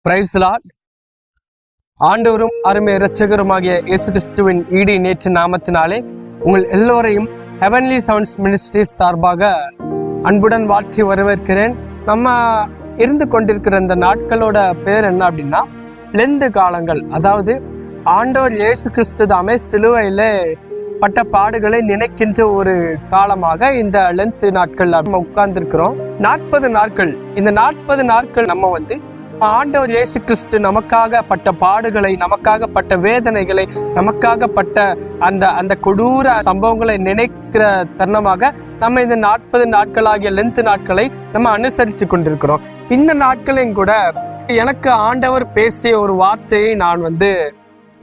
Price Lord. ஆண்டவரும் அருமை இரட்சகருமாகிய இயேசு கிறிஸ்துவின் ஈடி நேற்று நாமத்தினாலே உங்கள் எல்லோரையும் ஹெவன்லி சவுண்ட்ஸ் மினிஸ்ட்ரிஸ் சார்பாக அன்புடன் வாழ்த்தி வரவேற்கிறேன். நம்ம இருந்து கொண்டிருக்கிற இந்த நாட்களோட பேர் என்ன அப்படின்னா லெந்து காலங்கள். அதாவது ஆண்டவர் இயேசு கிறிஸ்து தாமே சிலுவையில பட்ட பாடுகளை நினைக்கின்ற ஒரு காலமாக இந்த லென்த் நாட்கள் நம்ம உட்கார்ந்துருக்கிறோம். 40 நாட்கள். இந்த 40 நாட்கள் நம்ம ஆண்டவர் இயேசு கிறிஸ்து நமக்காக பட்ட பாடுகளை, நமக்காக பட்ட வேதனைகளை, நமக்காக பட்ட அந்த கொடூர சம்பவங்களை நினைக்கிற தருணமாக நம்ம இந்த 40 நாட்களாகிய லென்த் நாட்களை நம்ம அனுசரித்து கொண்டிருக்கிறோம். இந்த நாட்களையும் கூட எனக்கு ஆண்டவர் பேசிய ஒரு வார்த்தையை நான்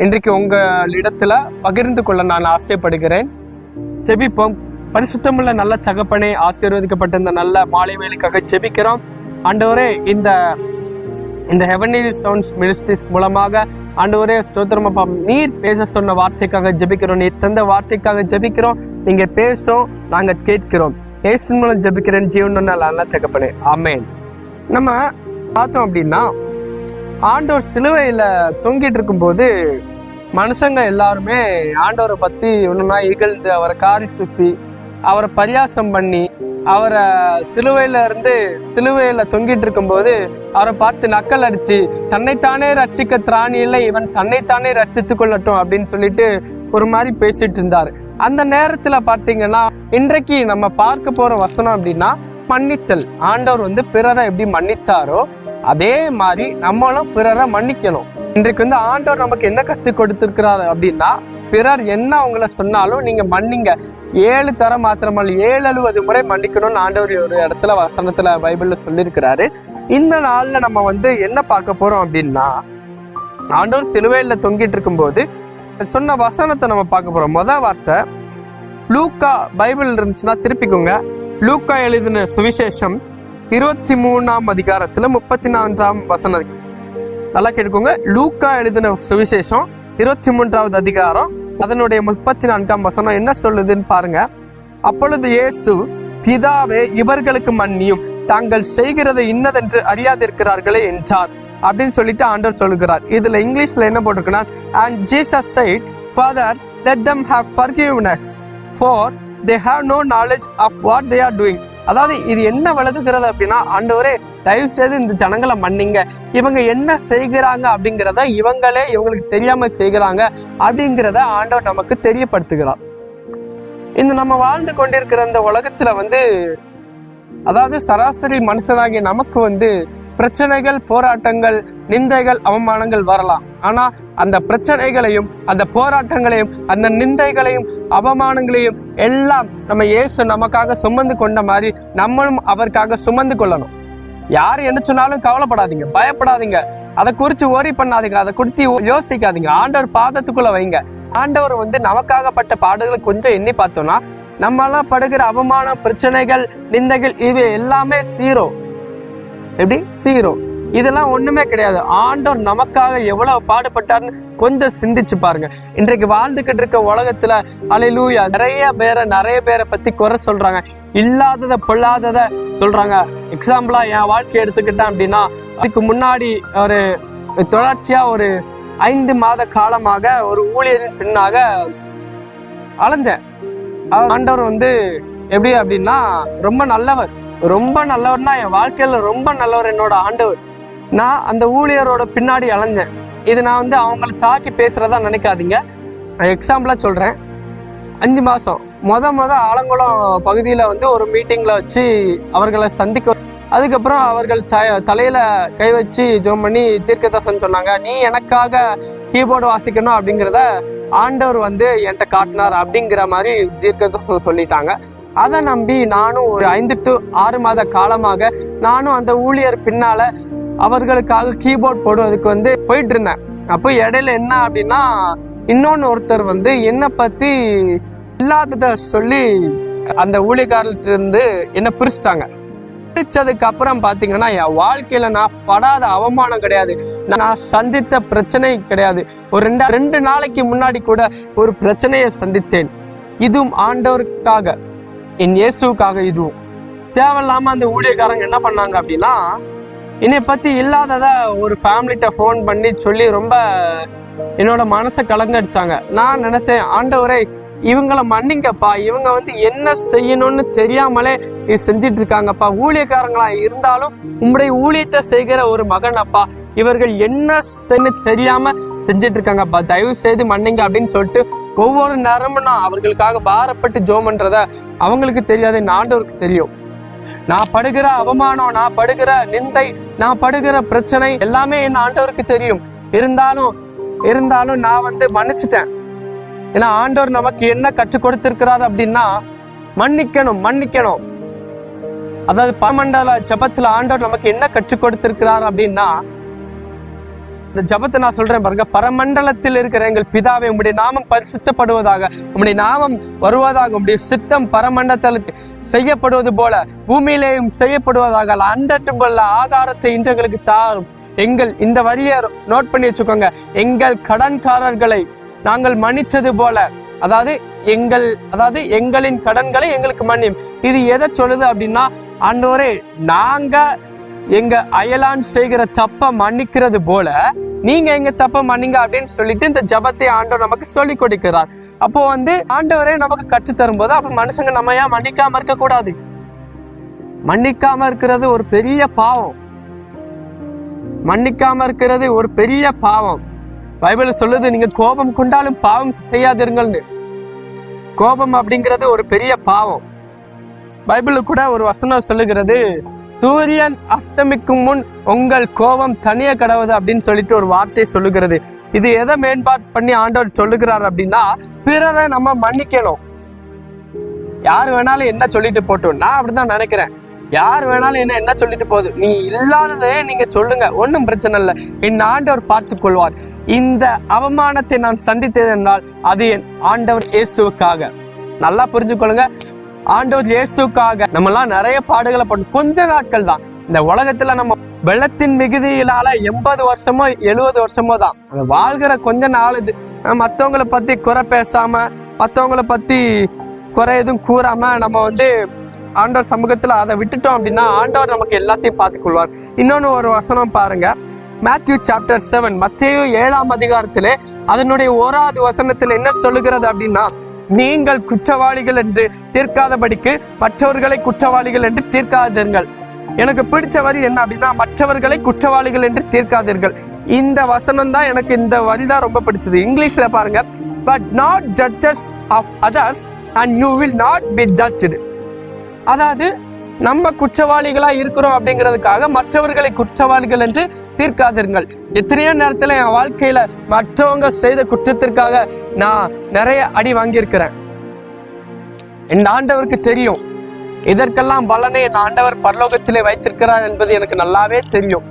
இன்றைக்கு உங்களிடத்துல பகிர்ந்து கொள்ள நான் ஆசைப்படுகிறேன். ஜெபிப்போம். பரிசுத்தமுள்ள நல்ல தகப்பனே, ஆசீர்வதிக்கப்பட்ட இந்த நல்ல மாலை வேலைக்காக ஜெபிக்கிறோம். ஆண்டவரே, இந்த ஹெவன்லி சவுண்ட்ஸ் மினிஸ்ட்ரிஸ் மூலமாக ஆண்டவரே ஸ்தோத்திரம். நீர் பேச சொன்ன வார்த்தைக்காக ஜெபிக்கிறோம். நீர் தந்த வார்த்தைக்காக ஜெபிக்கிறோம். நீங்க பேசும், நாங்க கேட்கிறோம். இயேசு மூலம் ஜெபிக்கிறேன் ஜீவன் நல்ல தகப்பனே, ஆமென். நம்ம பார்த்தோம் அப்படின்னா ஆண்டவர் சிலுவையில தொங்கிட்டு இருக்கும்போது மனுஷங்க எல்லாருமே ஆண்டவரை பத்தி ஒண்ணுன்னா இகழ்ந்து, அவரை காரி துப்பி, அவரை பரியாசம் பண்ணி, அவரை சிலுவையில தொங்கிட்டு இருக்கும்போது அவரை பார்த்து நக்கல் அடிச்சு, தன்னைத்தானே ரட்சிக்க திராணி இல்லை, இவன் தன்னைத்தானே ரட்சித்துக் கொள்ளட்டும் அப்படின்னு சொல்லிட்டு ஒரு மாதிரி பேசிட்டு இருந்தாரு. அந்த நேரத்துல பாத்தீங்கன்னா இன்றைக்கு நம்ம பார்க்க போற வசனம் அப்படின்னா மன்னித்தல். ஆண்டவர் பிறரை எப்படி மன்னிச்சாரோ அதே மாதிரி நம்மளும் பிறரை மன்னிக்கணும். இன்றைக்கு ஆண்டவர் நமக்கு என்ன கற்றுக் கொடுத்திருக்கிறாரு அப்படின்னா, பிறர் என்ன அவங்கள சொன்னாலும் நீங்க மன்னிங்க. 7 தரம் மாத்திரமல்ல, 7 முறை மன்னிக்கணும்னு ஆண்டவர் ஒரு இடத்துல வசனத்துல பைபிள்ல சொல்லியிருக்கிறாரு. இந்த நாள்ல நம்ம என்ன பார்க்க போறோம் அப்படின்னா, ஆண்டவர் சிலுவையில தொங்கிட்டு இருக்கும்போது சொன்ன வசனத்தை நம்ம பார்க்க போறோம். முதல் வார்த்தை லூக்கா, பைபிள் இருந்துச்சுன்னா திருப்பிக்கோங்க. லூக்கா எழுதின சுவிசேஷம் 23ஆம் அதிகாரத்துல 34ஆம் வசனம். நல்லா கேட்டுக்கோங்க. லூக்கா எழுதின சுவிசேஷம் 23வது அதிகாரம் அதனுடைய 34ஆம் வசனம் என்ன சொல்லுதுன்னு பாருங்க. அப்பொழுது இயேசு, பிதாவே, இவர்களுக்கு மன்னியும், தாங்கள் செய்கிறதை இன்னதென்று அறியாதிருக்கிறார்களே என்றார் அப்படின்னு சொல்லிட்டு ஆண்டவர் சொல்லுகிறார். இதுல இங்கிலீஷ்ல என்ன போட்டிருக்குன்னா, and Jesus said, Father, let them have forgiveness, for they have no knowledge of what they are doing. அதாவது இது என்ன விளக்குகிறது அப்படின்னா, ஆண்டவரே தயவு செய்து இந்த ஜனங்களை மன்னிங்க, இவங்க என்ன செய்கிறாங்க அப்படிங்கிறத இவங்களுக்கு தெரியாம செய்கிறாங்க அப்படிங்கிறத ஆண்டவர் நமக்கு தெரியப்படுத்துகிறார். இந்த நம்ம வாழ்ந்து கொண்டிருக்கிற இந்த உலகத்துல அதாவது சராசரி மனுஷனாகிய நமக்கு பிரச்சனைகள், போராட்டங்கள், நிந்தைகள், அவமானங்கள் வரலாம். ஆனா அந்த பிரச்சனைகளையும், அந்த போராட்டங்களையும், அந்த நிந்தைகளையும், அவமானங்களையும் எல்லாம் நம்ம இயேசு நமக்காக சுமந்து கொண்ட மாதிரி நம்மளும் அவருக்காக சுமந்து கொள்ளணும். யார் என்ன சொன்னாலும் கவலைப்படாதீங்க, பயப்படாதீங்க, அதை குறித்து ஓரி பண்ணாதீங்க, அதை குறித்து யோசிக்காதீங்க. ஆண்டவர் பாதத்துக்குள்ள வைங்க. ஆண்டவர் நமக்காகப்பட்ட பாடுகளை கொஞ்சம் எண்ணி பார்த்தோம்னா நம்மளாம் படுகிற அவமானம், பிரச்சனைகள், நிந்தைகள் இவை எல்லாமே சீரோ. எப்படி சீரோ? இதெல்லாம் ஒண்ணுமே கிடையாது. ஆண்டவர் நமக்காக எவ்வளவு பாடுபட்டார்னு கொஞ்சம் சிந்திச்சு பாருங்க. இன்றைக்கு வாழ்ந்துகிட்டு இருக்க உலகத்துல அல்லேலூயா நிறைய பேரை பத்தி குறை சொல்றாங்க, இல்லாதத பொல்லாதத சொல்றாங்க. எக்ஸாம்பிளா என் வாழ்க்கையை எடுத்துக்கிட்டேன் அப்படின்னா, அதுக்கு முன்னாடி ஒரு தொடர்ச்சியா ஒரு 5 மாத காலமாக ஒரு ஊழியரின் பின்னாக அலைஞ்சேன். ஆண்டவர் எப்படி அப்படின்னா ரொம்ப நல்லவர்னா என் வாழ்க்கையில ரொம்ப நல்லவர் என்னோட ஆண்டவர். நான் அந்த ஊழியரோட பின்னாடி அலைஞ்சேன். இது நான் அவங்கள தாக்கி பேசுறதா நினைக்காதீங்க. எக்ஸாம்பிளா சொல்றேன். 5 மாசம் ஆலங்குளம் பகுதியில ஒரு மீட்டிங்ல வச்சு அவர்களை சந்திக்க, அதுக்கப்புறம் அவர்கள் தலையில கை வச்சு ஜெபம் பண்ணி தீர்க்கதரிசனம் சொன்னாங்க. நீ எனக்காக கீபோர்டு வாசிக்கணும் அப்படிங்கிறத ஆண்டவர் என்கிட்ட காட்டினார் அப்படிங்கிற மாதிரி தீர்க்கதரிசனம் சொல்லிட்டாங்க. அதை நம்பி நானும் ஒரு 5 to 6 மாத காலமாக நானும் அந்த ஊழியர் பின்னால அவர்களுக்காக கீபோர்ட் போடுவதுக்கு போயிட்டு இருந்தேன். அப்போ இடையில என்ன அப்படின்னா, இன்னொன்னு ஒருத்தர் என்னை பத்தி இல்லாதத சொல்லி அந்த ஊழியக்காரர்கிட்ட இருந்து என்ன பிரிச்சுட்டாங்க. பிரிச்சதுக்கு அப்புறம் பாத்தீங்கன்னா என் வாழ்க்கையில நான் படாத அவமானம் கிடையாது, நான் சந்தித்த பிரச்சனை கிடையாது. ஒரு 2 நாளைக்கு முன்னாடி கூட ஒரு பிரச்சனையை சந்தித்தேன். இதுவும் ஆண்டவருக்காக, என் இயேசுக்காக. இதுவும் தேவையில்லாம அந்த ஊழியக்காரங்க என்ன பண்ணாங்க அப்படின்னா, என்னை பத்தி இல்லாததா ஒரு ஃபேமிலிட்ட ஃபோன் பண்ணி சொல்லி ரொம்ப என்னோட மனசை கலங்கடிச்சாங்க. நான் நினைச்சேன், ஆண்டவரே இவங்கள மன்னிங்கப்பா, இவங்க என்ன செய்யணும்னு தெரியாமலே இது செஞ்சிட்டு இருக்காங்கப்பா, ஊழியக்காரங்களா இருந்தாலும் உங்களுடைய ஊழியத்தை செய்கிற ஒரு மகன் அப்பா, இவர்கள் என்ன செய்ய தெரியாம செஞ்சிட்டு இருக்காங்கப்பா, தயவு செய்து மன்னிங்க அப்படின்னு சொல்லிட்டு ஒவ்வொரு நேரமும் நான் அவர்களுக்காக பாரப்பட்டு ஜோம் பண்றத அவங்களுக்கு தெரியாது, ஆண்டவருக்கு தெரியும். நான் படுகிற அவமானம், நான் படுகிற நிந்தை, நான் படுகிற பிரச்சனை எல்லாமே என் ஆண்டவருக்கு தெரியும். இருந்தாலும் நான் மன்னிச்சிட்டேன். ஏன்னா ஆண்டவர் நமக்கு என்ன கற்றுக் கொடுத்திருக்கிறார் அப்படின்னா மன்னிக்கணும். அதாவது பரமண்டல ஜபத்துல ஆண்டவர் நமக்கு என்ன கற்றுக் கொடுத்திருக்கிறார் அப்படின்னா, இந்த ஜபத்தை நான் சொல்றேன் பாருங்க. பரமண்டலத்தில் இருக்கிற எங்கள் பிதாவே, உம்முடைய நாமம் பரிசுத்தப்படுவதாக, உம்முடைய நாமம் வருவதாக, உம்முடைய சித்தம் பரமண்டலத்தில் செய்யப்படுவது போல பூமியிலேயும் செய்யப்படுவதாக, அந்த ஆதாரத்தை இன்று எங்களுக்கு தாரும். இந்த வரியை நோட் பண்ணி வச்சுக்கோங்க. எங்கள் கடன்காரர்களை நாங்கள் மன்னித்தது போல, அதாவது எங்களின் கடன்களை எங்களுக்கு மன்னியும். இது எதை சொல்லுது அப்படின்னா, ஆண்டவரே நாங்க எங்க அயலான் செய்கிற தப்ப மன்னிக்கிறது போல நீங்க எங்க தப்ப மன்னிங்க அப்படின்னு சொல்லிட்டு இந்த ஜபத்தை ஆண்டவர் நமக்கு சொல்லி கொடுக்கிறார். அப்போ ஆண்டவரே நமக்கு கற்று தரும் போது அப்ப மனுஷங்க நம்ம ஏன் மன்னிக்காம இருக்க கூடாது? மன்னிக்காம இருக்கிறது ஒரு பெரிய பாவம். மன்னிக்காம இருக்கிறது ஒரு பெரிய பாவம். பைபிள் சொல்லுது, நீங்க கோபம் கொண்டாலும் பாவம் செய்யாதிருங்கள்னு. கோபம் அப்படிங்கிறது ஒரு பெரிய பாவம். பைபிள் கூட ஒரு வசனம் சொல்லுகிறது, சூரியன் அஸ்தமிக்கும் முன் உங்கள் கோபம் தனிய கடவுது அப்படின்னு சொல்லிட்டு ஒரு வார்த்தை சொல்லுகிறது. இது எதை மேம்பாடு பண்ணி ஆண்டவர் சொல்லுகிறார் அப்படின்னா, பிறரை நம்ம மன்னிக்கணும். யார் வேணாலும் என்ன சொல்லிட்டு போட்டோம், நான் அப்படிதான் நினைக்கிறேன். யார் வேணாலும் என்ன சொல்லிட்டு போகுது, நீ இல்லாததே நீங்க சொல்லுங்க, ஒன்றும் பிரச்சனை இல்லை, என் ஆண்டவர் பார்த்துக் கொள்வார். இந்த அவமானத்தை நான் சந்தித்தது என்றால் அது என் ஆண்டவர் இயேசுவுக்காக. நல்லா புரிஞ்சுக்கொள்ளுங்க, ஆண்டவர் இயேசுக்காக நம்ம எல்லாம் நிறைய பாடுகளை பண்ண கொஞ்ச நாட்கள் தான். இந்த உலகத்துல நம்ம வெள்ளத்தின் மிகுதியினால 80 வருஷமோ 70 வருஷமோ தான் அந்த வாழ்கிற கொஞ்ச நாள். இது மற்றவங்களை பத்தி குறை பேசாம, மற்றவங்களை பத்தி குறை எதுவும் கூறாம நம்ம ஆண்டவர் சமூகத்துல அதை விட்டுட்டோம் அப்படின்னா ஆண்டவர் நமக்கு எல்லாத்தையும் பார்த்துக்கொள்வார். இன்னொன்னு ஒரு வசனம் பாருங்க, மேத்யூ சாப்டர் 7, மத்தேயு 7ஆம் அதிகாரத்திலே அதனுடைய 1வது வசனத்துல என்ன சொல்லுகிறது அப்படின்னா, நீங்கள் குற்றவாளிகள் என்று தீர்க்காதபடிக்கு மற்றவர்களை குற்றவாளிகள் என்று தீர்க்காதீர்கள். எனக்கு பிடிச்ச வரி என்ன அப்படின்னா, மற்றவர்களை குற்றவாளிகள் என்று தீர்க்காதீர்கள். இந்த வசனம் தான் எனக்கு, இந்த வரி தான் ரொம்ப பிடிச்சது. இங்கிலீஷ்ல பாருங்க, but not judges of others and you will not be judged. அதாவது நம்ம குற்றவாளிகளா இருக்கிறோம் அப்படிங்கிறதுக்காக மற்றவர்களை குற்றவாளிகள் என்று தீர்க்காதீர்கள். எத்தனையோ நேரத்துல என் வாழ்க்கையில மற்றவங்க செய்த குற்றத்திற்காக நான் நிறைய அடி வாங்கியிருக்கிறேன். என் ஆண்டவருக்கு தெரியும், இதற்கெல்லாம் பலனை என் ஆண்டவர் பரலோகத்திலே வைத்திருக்கிறார் என்பது எனக்கு நல்லாவே தெரியும்.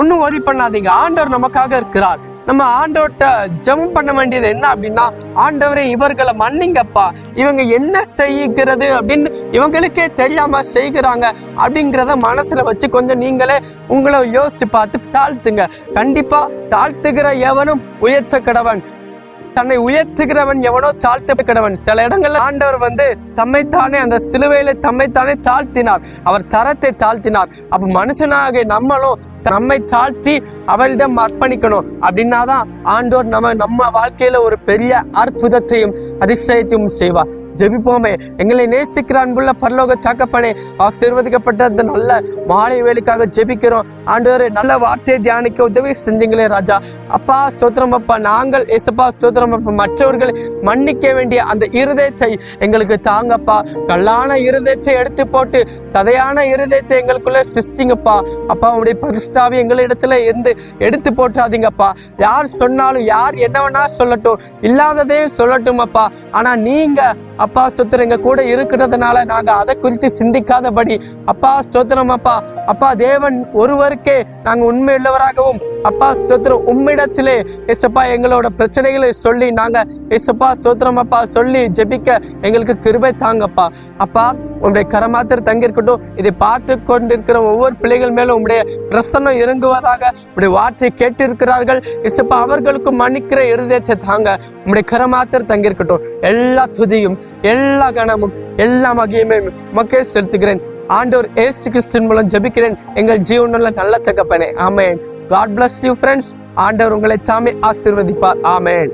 ஒன்னும் worry பண்ணாதீங்க, ஆண்டவர் நமக்காக இருக்கிறார். நம்ம ஆண்டவர்கிட்ட ஜெபம் பண்ண வேண்டியது என்ன அப்படின்னா, ஆண்டவரே இவர்களை மன்னிங்கப்பா, இவங்க என்ன செய்கிறது அப்படின்னு இவங்களுக்கே தெரியாம செய்கிறாங்க அப்படிங்கிறத மனசுல வச்சு கொஞ்சம் நீங்களே உங்களை யோசிச்சு பார்த்து தாழ்த்துங்க. கண்டிப்பா தாழ்த்துகிற எவனும் உயர்த்த கடவன், தன்னை உயர்த்துகிறவன் எவனோ தாழ்த்த கடவன். சில இடங்கள்ல ஆண்டவர் தம்மைத்தானே அந்த சிலுவையில தம்மைத்தானே தாழ்த்தினார், அவர் தரத்தை தாழ்த்தினார். அப்ப மனுஷனாக நம்மளும் நம்மை தாழ்த்தி அவளிடம் அர்ப்பணிக்கணும். அப்படின்னாதான் ஆண்டவர் நம்ம வாழ்க்கையில ஒரு பெரிய அற்புதத்தையும் அதிசயத்தையும் செய்வார். ஜெபிப்போமே. எங்களை நேசிக்கிற அன்புள்ள பரலோக தகப்பனே, ஆசீர்வதிக்கப்பட்ட அந்த நல்ல மாலை வேலைக்காக ஜெபிக்கிறோம். ஆண்டவரே, நல்ல வார்த்தையை தியானிக்க உதவி செஞ்சீங்களே ராஜா. அப்பா ஸ்தோத்திரம் அப்பா. நாங்கள் ஏசப்பா ஸ்தோத்திரம் அப்பா, மற்றவர்களை மன்னிக்க வேண்டிய அந்த இருதயத்தை எங்களுக்கு தாங்கப்பா. கல்லான இருதயத்தை எடுத்து போட்டு சதையான இருதயத்தை எங்களுக்குள்ள சிருஷ்டிங்கப்பா. அப்பா, உடைய பரிசுத்தாவி எங்களிடத்துல எடுத்து போட்டாதீங்கப்பா. யார் சொன்னாலும், யார் என்ன வேணா சொல்லட்டும், இல்லாததே சொல்லட்டும் அப்பா. ஆனா நீங்க அப்பா ஸ்தோத்திரம் எங்க கூட இருக்கிறதுனால நாங்க அதை குறித்து சிந்திக்காதபடி அப்பா ஸ்தோத்திரம் அப்பா. அப்பா தேவன் ஒருவருக்கே நாங்க உண்மை உள்ளவராகவும் அப்பா ஸ்தோத்திரம் உம்மிடத்திலே ஏசப்பா எங்களோட பிரச்சனைகளை சொல்லி நாங்க ஏசப்பா ஸ்தோத்திரம் அப்பா சொல்லி ஜெபிக்க எங்களுக்கு கிருபை தாங்கப்பா. அப்பா உங்களுடைய கரமாத்திர தங்கியிருக்கட்டும். இதை பார்த்து கொண்டிருக்கிற ஒவ்வொரு பிள்ளைகள் மேலும் உங்களுடைய பிரசன்னம் இறங்குவதாக. உங்களுடைய வார்த்தை கேட்டு இருக்கிறார்கள் ஏசப்பா, அவர்களுக்கும் மன்னிக்கிற இருதயத்தை தாங்க. உங்களுடைய கரமாத்திர தங்கியிருக்கட்டும். எல்லா துதியும் எல்லா கணமும் எல்லா மகிமையும் மக்கள் செலுத்துகிறேன் ஆண்டவர் இயேசு கிறிஸ்துவின் மூலம் ஜெபிக்கிறேன் எங்கள் ஜீவனுள்ள நல்ல தகப்பனே. ஆமென். God bless you friends. ஆண்டவர் உங்களை தாமே ஆசீர்வதிப்பார். ஆமென்.